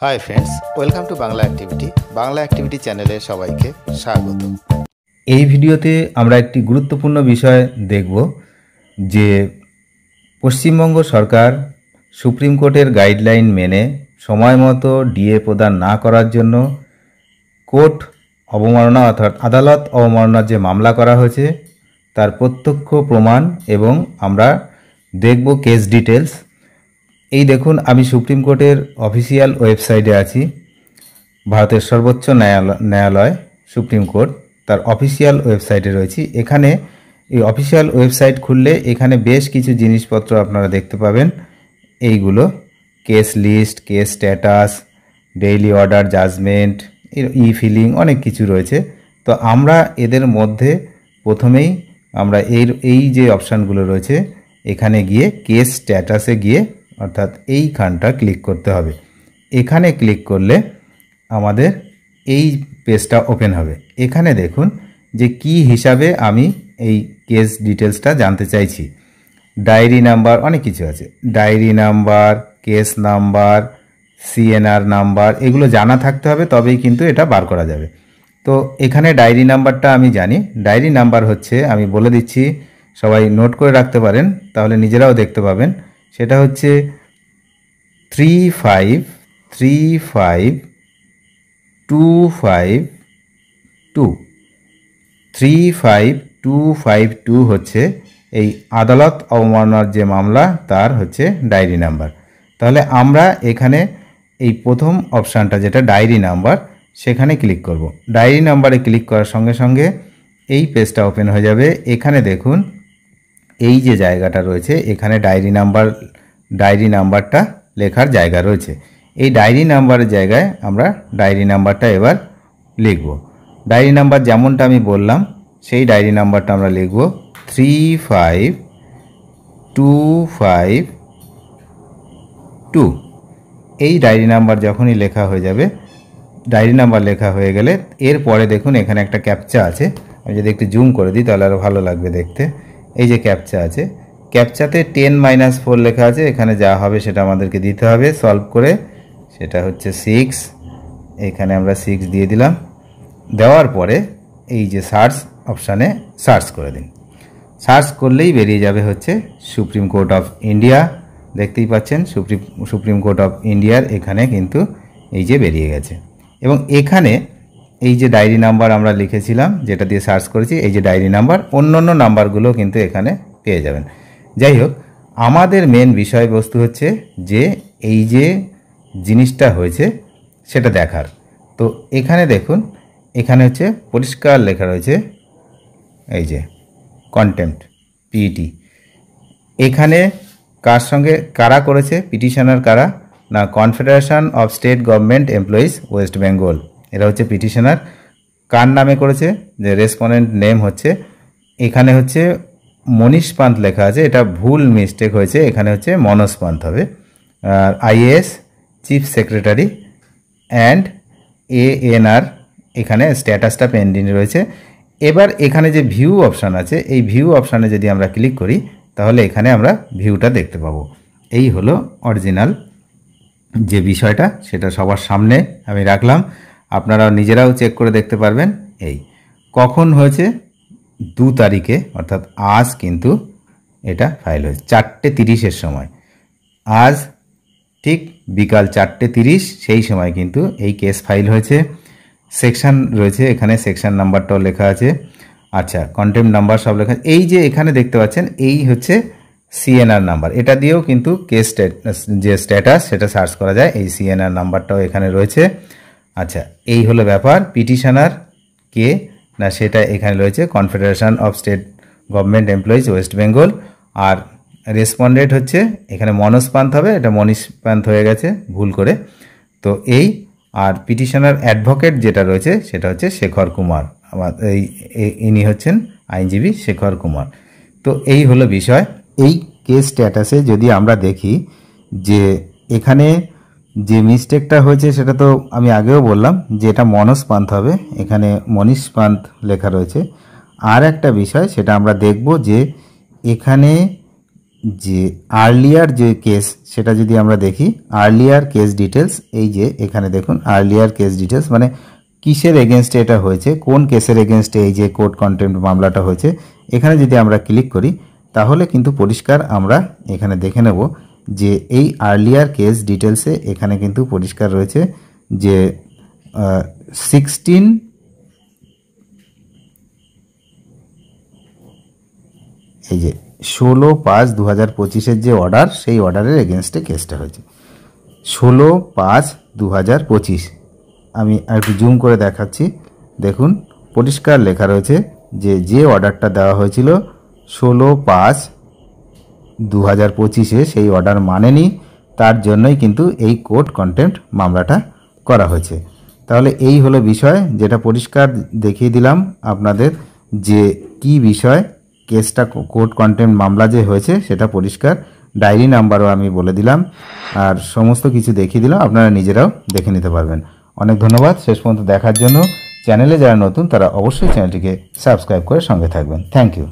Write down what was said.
Hi friends, welcome to Bangla activity চ্যানেলে সবাইকে স্বাগত। এই ভিডিওতে আমরা একটি গুরুত্বপূর্ণ বিষয় দেখব যে পশ্চিমবঙ্গ সরকার সুপ্রিম কোর্টের গাইডলাইন মেনে সময় মতো ডিএ প্রদান না করার জন্য কোর্ট অবমাননা অর্থাৎ আদালত অবমাননার যে মামলা করা হয়েছে তার প্রত্যক্ষ প্রমাণ এবং আমরা দেখব কেস ডিটেলস। এই দেখুন, আমি সুপ্রিম কোর্টের অফিসিয়াল ওয়েবসাইটে আছি। ভারতের সর্বোচ্চ ন্যায়ালয় সুপ্রিম কোর্ট তার অফিসিয়াল ওয়েবসাইটে রয়েছি। এখানে এই অফিসিয়াল ওয়েবসাইট খুললে এখানে বেশ কিছু জিনিসপত্র আপনারা দেখতে পাবেন। এইগুলো case list, case status, daily order, judgment, filing, অনেক কিছু রয়েছে। তো আমরা এদের মধ্যে প্রথমেই আমরা এই যে অপশানগুলো রয়েছে এখানে গিয়ে কেস স্ট্যাটাসে গিয়ে অর্থাৎ এইখানটা ক্লিক করতে হবে। এখানে ক্লিক করলে আমাদের এই পেজটা ওপেন হবে। এখানে দেখুন যে কি হিসাবে আমি এই কেস ডিটেলসটা জানতে চাইছি। ডায়েরি নাম্বার, অনেক কিছু আছে, diary number, case number, CNR number, এগুলো জানা থাকতে হবে, তবেই কিন্তু এটা বার করা যাবে। তো এখানে ডায়েরি নাম্বারটা আমি জানি। ডায়েরি নাম্বার হচ্ছে, আমি বলে দিচ্ছি, সবাই নোট করে রাখতে পারেন, তাহলে নিজেরাও দেখতে পাবেন। সেটা হচ্ছে 3535252 35252 হচ্ছে এই আদালত অবমাননার যে মামলা তার হচ্ছে ডায়েরি নাম্বার। তাহলে আমরা এখানে এই প্রথম অপশানটা যেটা ডায়েরি নাম্বার সেখানে ক্লিক করব। ডায়েরি নাম্বারে ক্লিক করার সঙ্গে সঙ্গে এই পেজটা ওপেন হয়ে যাবে। এখানে দেখুন এই যে জায়গাটা রয়েছে এখানে ডায়েরি নাম্বারটা লেখার জায়গা রয়েছে। এই ডায়েরি নাম্বারের জায়গায় আমরা ডায়েরি নাম্বারটা এবার লিখব। ডায়েরি নাম্বার যেমনটা আমি বললাম সেই ডায়েরি নাম্বারটা আমরা লিখব 35252। এই ডায়েরি নাম্বার যখনই লেখা হয়ে যাবে, ডায়েরি নাম্বার লেখা হয়ে গেলে এরপরে দেখুন এখানে একটা ক্যাপচা আছে। আমি যদি একটু জুম করে দিই তাহলে আরও ভালো লাগবে দেখতে। এই যে ক্যাপচা আছে, ক্যাপচাতে 10-4 লেখা আছে। এখানে যা হবে সেটা আমাদেরকে দিতে হবে সলভ করে। সেটা হচ্ছে 6। এখানে আমরা 6 দিয়ে দিলাম। দেওয়ার পরে এই যে সার্চ অপশানে সার্চ করে দিন। সার্চ করলেই বেরিয়ে যাবে হচ্ছে সুপ্রিম কোর্ট অফ ইন্ডিয়া। দেখতেই পাচ্ছেন সুপ্রিম কোর্ট অফ ইন্ডিয়ার এখানে কিন্তু এই যে বেরিয়ে গেছে। এবং এখানে এই যে ডায়েরি নাম্বার আমরা লিখেছিলাম যেটা দিয়ে সার্চ করেছি, এই যে ডায়েরি নাম্বার, অন্য নাম্বারগুলো কিন্তু এখানে পেয়ে যাবেন। যাই হোক, আমাদের মেন বিষয়বস্তু হচ্ছে যে এই যে জিনিসটা হয়েছে সেটা দেখার। তো এখানে দেখুন, এখানে হচ্ছে পরিষ্কার লেখা রয়েছে এই যে কন্টেম্পট পিইটি। এখানে কার সঙ্গে কারা করেছে, পিটিশনার কারা না, confederation of state government employees West Bengal, এরা হচ্ছে পিটিশনার। কার নামে করেছে, যে রেসপন্ডেন্ট নেম হচ্ছে, এখানে হচ্ছে মনীষ পান্থ লেখা আছে, এটা ভুল মিস্টেক হয়েছে, এখানে হচ্ছে মনোজ পান্থ হবে। আর IAS chief secretary and ANR, এখানে স্ট্যাটাসটা পেন্ডিং রয়েছে। এবার এখানে যে ভিউ অপশান আছে, এই ভিউ অপশানে যদি আমরা ক্লিক করি তাহলে এখানে আমরা ভিউটা দেখতে পাবো। এই হলো অরিজিনাল যে বিষয়টা, সেটা সবার সামনে আমি রাখলাম, আপনারা নিজেরাও চেক করে দেখতে পারবেন। এই কখন হয়েছে, 2 তারিখে, অর্থাৎ আজ কিন্তু এটা ফাইল হয়েছে 4:30 সময়। আজ ঠিক বিকাল 4:30 সেই সময় কিন্তু এই কেস ফাইল হয়েছে। সেকশন রয়েছে এখানে, সেকশন নাম্বারটাও লেখা আছে। আচ্ছা, কন্টেম্পট নাম্বার সব লেখা। এই যে এখানে দেখতে পাচ্ছেন এই হচ্ছে সিএনআর নাম্বার, এটা দিয়েও কিন্তু কেস যে স্ট্যাটাস সেটা সার্চ করা যায়। এই সিএনআর নাম্বারটাও এখানে রয়েছে। আচ্ছা, এই হলো ব্যাপার। পিটিশনার কে না সেটা এখানে রয়েছে, confederation of state government employees West Bengal. আর রেসপন্ডেন্ট হচ্ছে এখানে মনোজ পান্থ হবে, এটা মনীষ পান্থ হয়ে গেছে ভুল করে। তো এই আর পিটিশনার অ্যাডভোকেট যেটা রয়েছে সেটা হচ্ছে শেখর কুমার, ইনি হচ্ছেন আইনজীবী শেখর কুমার। তো এই হলো বিষয়। এই কেস স্ট্যাটাসে যদি আমরা দেখি যে এখানে যে মিস্টেকটা হয়েছে সেটা তো আমি আগেও বললাম যে এটা মনোজ পান্থ হবে, এখানে মনীষ পান্থ লেখা রয়েছে। আর একটা বিষয় সেটা আমরা দেখব যে এখানে যে আর্লিয়ার যে কেস সেটা যদি আমরা দেখি, আর্লিয়ার কেস ডিটেলস, এই যে এখানে দেখুন আর্লিয়ার কেস ডিটেলস মানে কিসের এগেনস্টে এটা হয়েছে, কোন কেসের এগেনস্টে এই যে কোর্ট কন্টেম্প্ট মামলাটা হয়েছে, এখানে যদি আমরা ক্লিক করি তাহলে কিন্তু পরিষ্কার আমরা এখানে দেখে নেব যে এই আর্লিয়ার কেস ডিটেলসে এখানে কিন্তু পরিষ্কার রয়েছে যে 16 এই যে 16/5/2025 যে অর্ডার, সেই অর্ডারের এগেনস্টে কেসটা হয়েছে 16/5/2025। আমি একটু জুম করে দেখাচ্ছি, দেখুন পরিষ্কার লেখা রয়েছে যে অর্ডারটা দেওয়া হয়েছিল 16/5/2025 সেই অর্ডার মানেনি, তার জন্যই কিন্তু এই কোর্ট কন্টেম্প্ট মামলাটা করা হয়েছে। তাহলে এই হলো বিষয়, যেটা পরিষ্কার দেখিয়ে দিলাম আপনাদের যে কি বিষয়, কেসটা কোর্ট কন্টেম্প্ট মামলা যে হয়েছে সেটা পরিষ্কার, ডায়েরি নাম্বারও আমি বলে দিলাম, আর সমস্ত কিছু দেখিয়ে দিলাম, আপনারা নিজেরাও দেখে নিতে পারবেন। অনেক ধন্যবাদ শেষ পর্যন্ত দেখার জন্য। চ্যানেলে যারা নতুন তারা অবশ্যই চ্যানেলটিকে সাবস্ক্রাইব করে সঙ্গে থাকবেন। Thank you.